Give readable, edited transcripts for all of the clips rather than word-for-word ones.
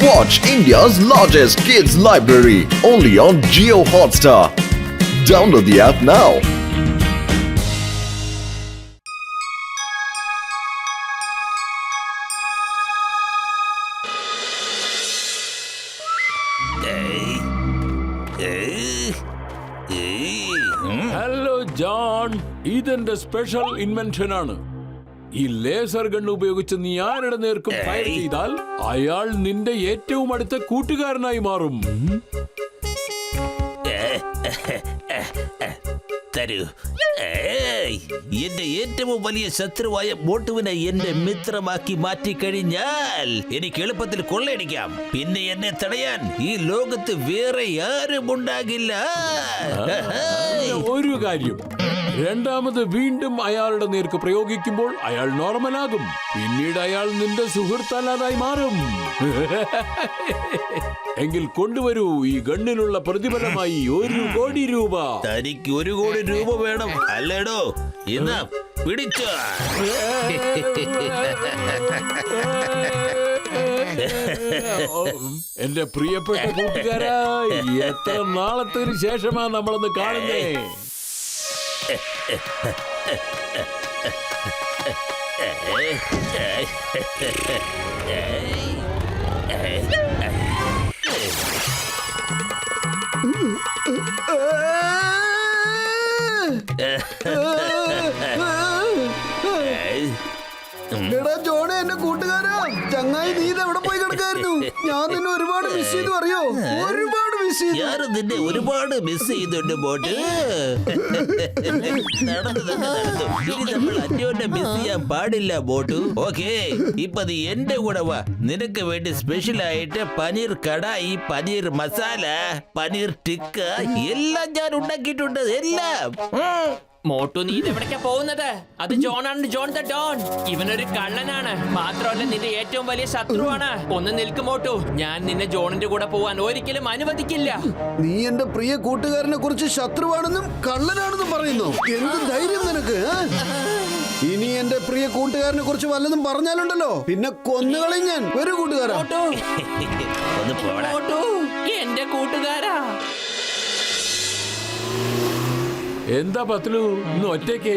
Watch India's largest kids library only on Jio Hotstar. Download the app now. Hello John, ഇതെന്റെ special invention ആണ്. ഈ laser gun ഉപയോഗിച്ച് നീ ആരുടെ നേർക്കും fire ചെയ്താൽ അയാൾ നിന്റെ ഏറ്റവും അടുത്ത കൂട്ടുകാരനായി മാറും. തരൂ. എന്റെ ഏറ്റവും വലിയ ശത്രുവായ മോട്ടുവിനെ എന്റെ മിത്രമാക്കി മാറ്റിക്കഴിഞ്ഞാൽ എനിക്ക് എളുപ്പത്തിൽ കൊള്ളയടിക്കാം. പിന്നെ എന്നെ തടയാൻ ഈ ലോകത്ത് വേറെ ആരും ഉണ്ടാകില്ല. ഒരു കാര്യം, രണ്ടാമത് വീണ്ടും അയാളുടെ നേർക്ക് പ്രയോഗിക്കുമ്പോൾ അയാൾ നോർമലാകും. പിന്നീട് അയാൾ നിന്റെ സുഹൃത്തല്ലാതായി മാറും. എങ്കിൽ കൊണ്ടുവരൂ ഈ ഗണ്ണിനുള്ള പ്രതിഫലമായി 1 കോടി രൂപ. തനിക്ക് 1 കോടി രൂപ വേണം അല്ലേടോ? എന്നാ പിടിച്ചോ. എന്റെ പ്രിയപ്പെട്ട കൂട്ടുകാരാ, എത്ര നാളത്തിന് ശേഷമാ നമ്മളൊന്ന് കാണുന്നേ. എടാ ജോണേ, എന്റെ കൂട്ടുകാരാ, ചങ്ങായി നീ എവിടെ പോയി കിടക്കായിരുന്നു? ഞാൻ നിന്നെ ഒരുപാട് മിസ് ചെയ്തു, അറിയോ? ഒരുപാട് മിസ് ചെയ്തു. ഞാനും നിന്നെ ഒരുപാട് മിസ് ചെയ്യുന്നുണ്ട് ബോട്ട്. നമ്മൾ അന്യോന്യം മിസ് ചെയ്യാൻ പാടില്ല ബോട്ടു. ഓക്കേ, ഇപ്പൊ നീ എന്റെ കൂടെ വാ. നിനക്ക് വേണ്ടി സ്പെഷ്യൽ ആയിട്ട് പനീർ കടായി, പനീർ മസാല, പനീർ ടിക്ക എല്ലാം ഞാൻ ഉണ്ടാക്കിയിട്ടുണ്ട്. എല്ലാം. മോട്ടു, നീ ഇതെവിടേക്കാ പോകുന്നത്? അത് ജോണാണ്, ജോൺ ദ ഡോൺ. ഇവനൊരു കള്ളനാണ്, മാത്രമല്ല നിന്റെ ഏറ്റവും വലിയ ശത്രുവാണ്. ഒന്ന് നിൽക്ക് മോട്ടു, ഞാൻ നിന്നെ ജോണിന്റെ കൂടെ പോവാൻ ഒരിക്കലും അനുവദിക്കില്ല. നീ എന്റെ പ്രിയ കൂട്ടുകാരനെ കുറിച്ച് ശത്രുവാണെന്നും കള്ളനാണെന്നും പറയുന്നു. എന്ത് ധൈര്യം നിനക്ക്? ഇനി എന്റെ പ്രിയ കൂട്ടുകാരനെ കുറിച്ച് വല്ലതും പറഞ്ഞാലുണ്ടല്ലോ, പിന്നെ കൊന്നുകളയും ഞാൻ. ഒരു കൂട്ടുകാരാ, ഒന്ന് പോടാ. മോട്ടു, എന്റെ കൂട്ടുകാരാ. എന്താ പത്ലു, ഇന്ന് ഒറ്റയ്ക്ക്?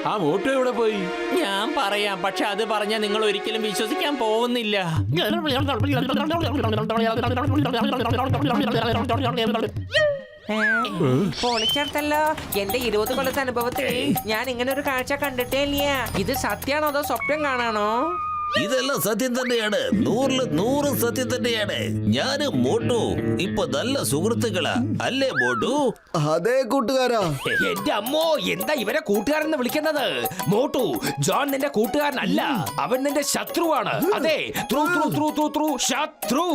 ആ മോട്ടു എവിടെ പോയി? ഞാൻ പറയാം, പക്ഷെ അത് പറഞ്ഞാൽ നിങ്ങൾ ഒരിക്കലും വിശ്വസിക്കാൻ പോകുന്നില്ല. പൊളിച്ചെടുത്തല്ലോ. എന്റെ 20 കൊല്ലത്തെ അനുഭവത്തിൽ ഞാൻ ഇങ്ങനെ ഒരു കാഴ്ച കണ്ടിട്ടേ ഇല്ല. ഇത് സത്യാണോ അതോ സ്വപ്നം കാണാണോ? ഇതെല്ലാം സത്യം തന്നെയാണ്, 100% സത്യം തന്നെയാണ്. ഞാനും മോട്ടു ഇപ്പൊ നല്ല സുഹൃത്തുക്കളാ, അല്ലേ മോട്ടു? അതേ കൂട്ടുകാരാ. എന്റെ അമ്മോ, എന്താ ഇവരെ കൂട്ടുകാരെന്ന് വിളിക്കുന്നത്? മോട്ടു, ജോൺ നിന്റെ കൂട്ടുകാരനല്ല, അവൻ നിന്റെ ശത്രുവാണ്. അതെ, ശത്രു.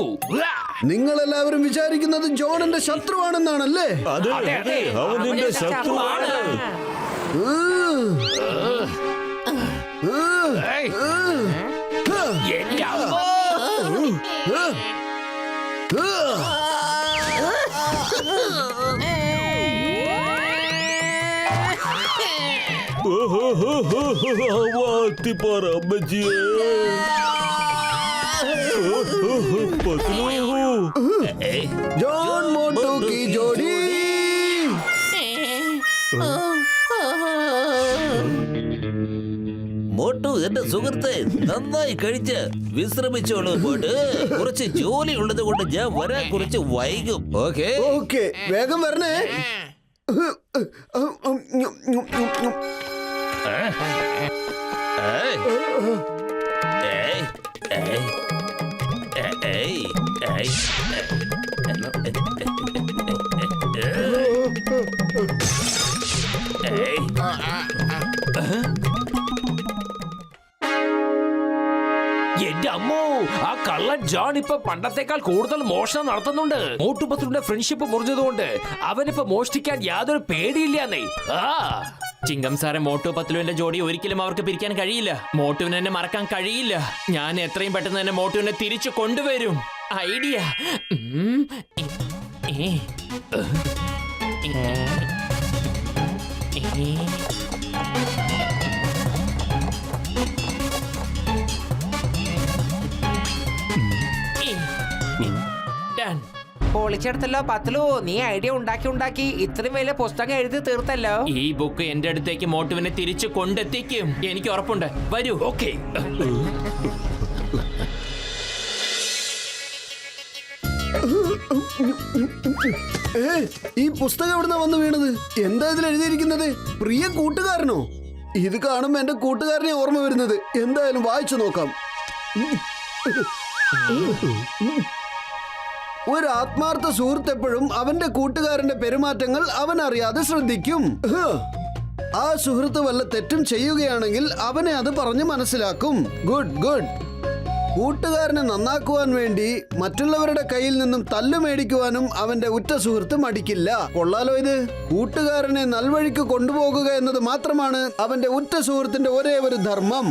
നിങ്ങൾ എല്ലാവരും വിചാരിക്കുന്നത് ജോൺ എന്റെ ശത്രുവാണെന്നാണല്ലേ? അതെ, അവൻ നിന്റെ ശത്രുവാണ്. എന്റെ അമ്മോ. ജോൺ മോട്ടു की जोड़ी. മോട്ടു എന്റെ സുഹൃത്തെ, നന്നായി കഴിച്ച് വിശ്രമിച്ചോളൂ മോട്ട്. കുറച്ച് ജോലി ഉള്ളത് കൊണ്ട് ഞാൻ വരാൻ കുറച്ച് വൈകും. ഓക്കേ ഓക്കേ, വേഗം വരണേ. എന്റെ അമ്മോ, ആ കള്ളൻ ജോൺ ഇപ്പൊ പണ്ടത്തെക്കാൾ കൂടുതൽ മോഷണം നടത്തുന്നുണ്ട്. മോട്ടുപത്രുടെ ഫ്രണ്ട്ഷിപ്പ് മുറിഞ്ഞതുകൊണ്ട് അവനിപ്പോ മോഷ്ടിക്കാൻ യാതൊരു പേടിയില്ലാന്നേ. ചിങ്കം സാറെ, മോട്ടു പത്ലുവിന്റെ ജോഡി ഒരിക്കലും അവർക്ക് പിരിക്കാൻ കഴിയില്ല. മോട്ടുവിനെ എന്നെ മറക്കാൻ കഴിയില്ല. ഞാൻ എത്രയും പെട്ടെന്ന് തന്നെ മോട്ടുവിനെ തിരിച്ചു കൊണ്ടുവരും. ഐഡിയ. Done. പൊളിച്ചെടുത്തല്ലോ പത്ലു. നീ ഐഡിയ ഉണ്ടാക്കി ഇത്രയും വലിയ പുസ്തകം എഴുതി തീർത്തല്ലോ. ഈ ബുക്ക് എന്റെ അടുത്തേക്ക് മോട്ടുവിനെ തിരിച്ചു കൊണ്ടെത്തിക്കും, എനിക്ക് ഉറപ്പുണ്ട്. വരൂ. ഓക്കെ. ഈ പുസ്തകം എവിടുന്നാ വന്ന് വീണത്? എന്താ ഇതിൽ എഴുതിയിരിക്കുന്നത്? പ്രിയ കൂട്ടുകാരനോ? ഇത് കാണുമ്പോ എന്റെ കൂട്ടുകാരനെ ഓർമ്മ വരുന്നത്. എന്തായാലും വായിച്ചു നോക്കാം. ഒരു ആത്മാർത്ഥ സുഹൃത്ത് എപ്പോഴും അവന്റെ കൂട്ടുകാരന്റെ പെരുമാറ്റങ്ങൾ അവൻ അറിയാതെ ശ്രദ്ധിക്കും. ആ സുഹൃത്ത് വല്ല തെറ്റും ചെയ്യുകയാണെങ്കിൽ അവനെ അത് പറഞ്ഞ് മനസ്സിലാക്കും. Good good. കൂട്ടുകാരനെ നന്നാക്കുവാൻ വേണ്ടി മറ്റുള്ളവരുടെ കയ്യിൽ നിന്നും തല്ലു മേടിക്കുവാനും അവന്റെ ഉറ്റ സുഹൃത്ത് മടിക്കില്ല. കൊള്ളാലോ ഇത്. കൂട്ടുകാരനെ നൽവഴിക്ക് കൊണ്ടുപോകുക എന്നത് മാത്രമാണ് അവന്റെ ഉറ്റ സുഹൃത്തിന്റെ ഒരേ ഒരു ധർമ്മം.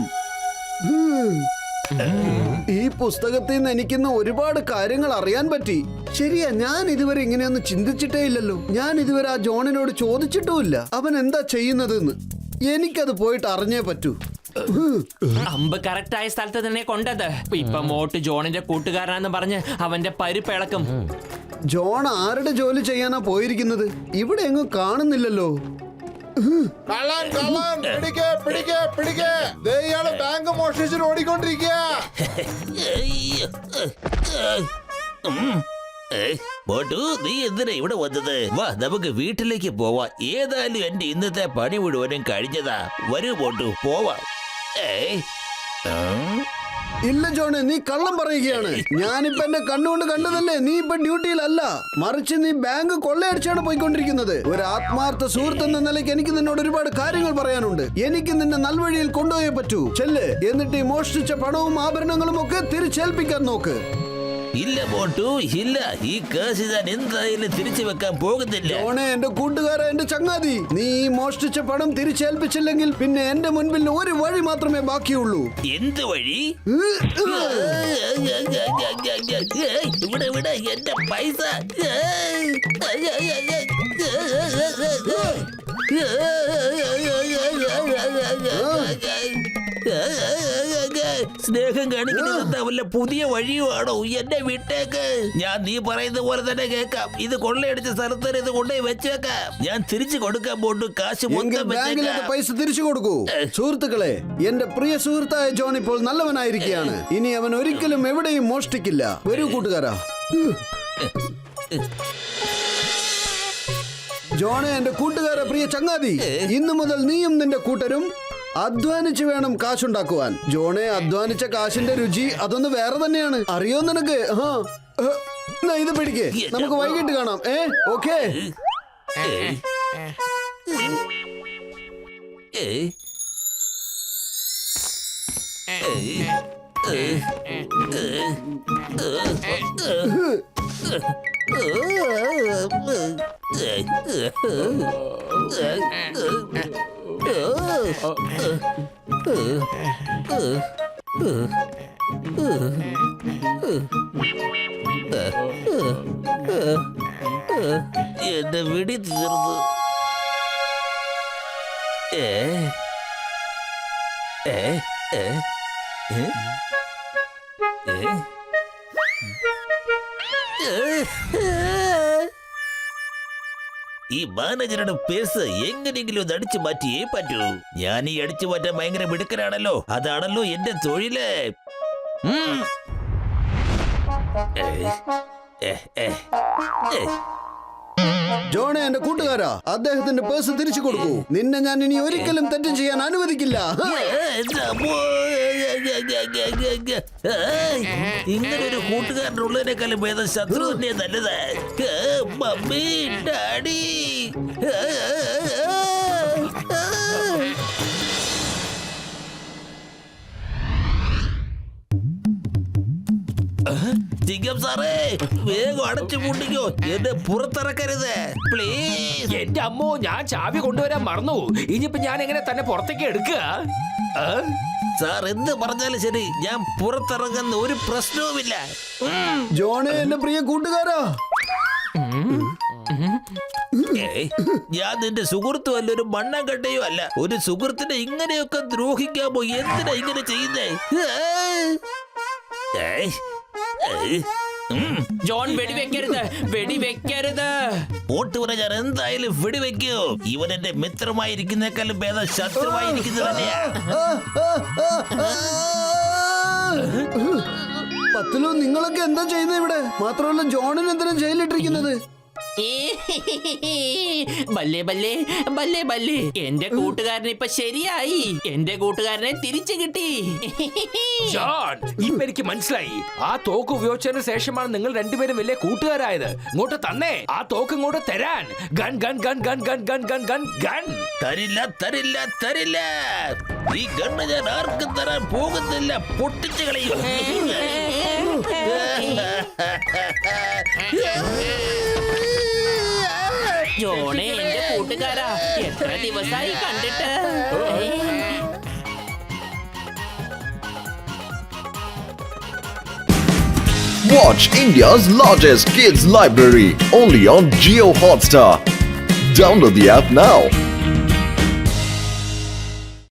ഈ പുസ്തകത്തിൽ നിന്ന് എനിക്കിന്ന് ഒരുപാട് കാര്യങ്ങൾ അറിയാൻ പറ്റി. ശരിയാ, ഞാൻ ഇതുവരെ ഇങ്ങനെയൊന്നും ചിന്തിച്ചിട്ടേ ഇല്ലല്ലോ. ഞാൻ ഇതുവരെ ആ ജോണിനോട് ചോദിച്ചിട്ടുമില്ല അവൻ എന്താ ചെയ്യുന്നതെന്ന്. എനിക്കത് പോയിട്ട് അറിഞ്ഞേ പറ്റൂ. അമ്പ് കറക്റ്റ് ആയ സ്ഥലത്ത് തന്നെ കൊണ്ടത്. ഇപ്പൊ മോട്ട് ജോണിന്റെ കൂട്ടുകാരനാന്ന് പറഞ്ഞ് അവന്റെ പരിപ്പിളക്കും. ജോൺ ആരുടെ ജോലി ചെയ്യാനാ പോയിരിക്കുന്നത്? ഇവിടെ എങ്ങും കാണുന്നില്ലല്ലോ. കള്ളൻ കള്ളൻ പിടിക്കേ പിടിക്കേ പിടിക്കേ. ദേ ഇയാള് ബാങ്ക് മോഷ്ടിച്ചിട്ട് ഓടിക്കൊണ്ടിരിക്കുക. മോട്ടു, നീ എന്തിനാ ഇവിടെ വന്നത്? വാ, നമുക്ക് വീട്ടിലേക്ക് പോവാം. ഏതായാലും എന്റെ ഇന്നത്തെ പണി മുഴുവനും കഴിഞ്ഞതാ. വരൂ മോട്ടു, പോവാം. ഇല്ല ജോണ്, നീ കള്ളം പറയുകയാണ്. ഞാനിപ്പോ എന്റെ കണ്ണുകൊണ്ട് കണ്ടതല്ലേ. നീ ഇപ്പൊ ഡ്യൂട്ടിയിലല്ല, മറിച്ച് നീ ബാങ്ക് കൊള്ളയടിച്ചാണ് പോയിക്കൊണ്ടിരിക്കുന്നത്. ഒരു ആത്മാർത്ഥ സുഹൃത്ത് എന്ന നിലയ്ക്ക് എനിക്ക് നിന്നോട് ഒരുപാട് കാര്യങ്ങൾ പറയാനുണ്ട്. എനിക്ക് നിന്നെ നൽവഴിയിൽ കൊണ്ടുപോയേ പറ്റൂ. ചെല്ല്, എന്നിട്ട് ഈ മോഷ്ടിച്ച പണവും ആഭരണങ്ങളും ഒക്കെ തിരിച്ചേൽപ്പിക്കാൻ നോക്ക്. ഇല്ല മോട്ടു, ഇല്ല. ഈ കേസ് ഞാൻ എന്തായാലും തിരിച്ചു വെക്കാൻ പോകുന്നില്ല. ജോണേ, എന്റെ കൂട്ടുകാര, എന്റെ ചങ്ങാതി, നീ ഈ മോഷ്ടിച്ച പണം തിരിച്ചേൽപ്പിച്ചില്ലെങ്കിൽ പിന്നെ എന്റെ മുൻപിൽ ഒരു വഴി മാത്രമേ ബാക്കിയുള്ളൂ. എന്ത് വഴി? ഇവിടെ ഇവിടെ എന്റെ പൈസ. സ്നേഹം കാണിക്കുന്നത് വല്ല പുതിയ വഴിയുമാണോ? എന്നെ വിട്ടേക്ക്. ഞാൻ നീ പറയുന്ന പോലെ തന്നെ കേൾക്കാം. ഇത് കൊള്ളയടിച്ച സ്ഥലത്ത് ഇത് കൊണ്ടുപോയി വെച്ചേക്കാം. ഞാൻ തിരിച്ചു കൊടുക്കാൻ പോട്ടു. കാശ് ബാങ്കിലേക്ക് പൈസ തിരിച്ചു കൊടുക്കൂ. സുഹൃത്തുക്കളെ, എന്റെ പ്രിയ സുഹൃത്തായ ജോൺ ഇപ്പോൾ നല്ലവനായിരിക്കുകയാണ്. ഇനി അവൻ ഒരിക്കലും എവിടെയും മോഷ്ടിക്കില്ല. വരൂ കൂട്ടുകാരാ. ജോണെ, എന്റെ കൂട്ടുകാരെ, പ്രിയ ചങ്ങാതി, ഇന്നു മുതൽ നീയും നിന്റെ കൂട്ടരും അധ്വാനിച്ച് വേണം കാശുണ്ടാക്കുവാൻ. ജോണെ, അധ്വാനിച്ച കാശിന്റെ രുചി അതൊന്ന് വേറെ തന്നെയാണ്. അറിയോ നിനക്ക്? ഇത് പിടിക്കേ, നമുക്ക് വൈകിട്ട് കാണാം. ഓക്കേ. എന്റെ വിടി തീർന്നു. ഈ മാനേജറുടെ പേഴ്സ് എങ്ങനെയെങ്കിലും ഒന്ന് അടിച്ചു മാറ്റിയേ പറ്റൂ. ഞാൻ ഈ അടിച്ചു മാറ്റാൻ ഭയങ്കര മിടുക്കനാണല്ലോ. അതാണല്ലോ എന്റെ തൊഴില്. ജോണെ, എന്റെ കൂട്ടുകാരാ, അദ്ദേഹത്തിന്റെ പേഴ്സ് തിരിച്ചു കൊടുക്കൂ. നിന്നെ ഞാൻ ഇനി ഒരിക്കലും തെറ്റ് ചെയ്യാൻ അനുവദിക്കില്ല. ഇങ്ങനൊരു കൂട്ടുകാരനുള്ളതിനേക്കാളും ഭേദം ശത്രു തന്നെ നല്ലത്. Mummy, daddy. ചിങ്കം സാറേ, വേഗം അടച്ചു പൂട്ടിക്കോ. എന്നെ പുറത്തിറക്കരുത് പ്ലീസ്. എന്റെ അമ്മോ, ഞാൻ ചാവി കൊണ്ടുവരാൻ മറന്നു. ഇനിയിപ്പോ ഞാൻ എങ്ങനെ തന്നെ പുറത്തേക്ക് എടുക്കുക? സാർ എന്ത് പറഞ്ഞാലും ശരി, ഞാൻ പുറത്തിറങ്ങുന്ന ഒരു പ്രശ്നവുമില്ല. ജോണെ, എന്റെ പ്രിയ കൂട്ടുകാരാ, ഞാൻ നിന്റെ സുഹൃത്തു അല്ല, ഒരു മണ്ണാങ്കട്ടയോ അല്ല. ഒരു സുഹൃത്തിനെ ഇങ്ങനെയൊക്കെ ദ്രോഹിക്കാമോ? എന്തിനാ ഇങ്ങനെ ചെയ്യുന്നേ? ജോൺ വെടിവെക്കരുത് വെടിവെക്കരുത്. മോട്ടു പറഞ്ഞാൽ എന്തായാലും വെടിവെക്കൂ. ഇവൻ എന്റെ മിത്രമായിരിക്കുന്നേക്കാളും ഭേദം ശത്രുവായിരിക്കുന്നത് തന്നെയാ. പത്തിലോ നിങ്ങളൊക്കെ എന്താ ചെയ്യുന്നത് ഇവിടെ? മാത്രമല്ല ജോണിന് എന്തിനാ ജയിലിട്ടിരിക്കുന്നത്? ബല്ലേ ബല്ലേ ബല്ലേ ബല്ലേ, എന്റെ കൂട്ടുകാരൻ ഇപ്പൊ ശരിയായി. എന്റെ കൂട്ടുകാരനെ തിരിച്ചു കിട്ടി. ജോൺ, ഇപ്പൊ എനിക്ക് മനസ്സിലായി. ആ തോക്ക് ഉപയോഗിച്ചതിന് ശേഷമാണ് നിങ്ങൾ രണ്ടുപേരും വലിയ കൂട്ടുകാരായത്. ഇങ്ങോട്ട് തന്നെ, ആ തോക്ക് ഇങ്ങോട്ട് തരാൻ. Gun gun gun gun gun gun gun gun gun. തരില്ല തരില്ല തരില്ല. ഈ ഗണ്ണ് ഞാൻ ആർക്കും തരാൻ പോകുന്നില്ല. പൊട്ടിച്ചു കളയും. ജോണേ, എന്റെ കൂട്ടുകാരാ, എത്ര ദിവസമായി കണ്ടിട്ട്. Watch India's largest kids library only on Geo Hotstar. Download the app now.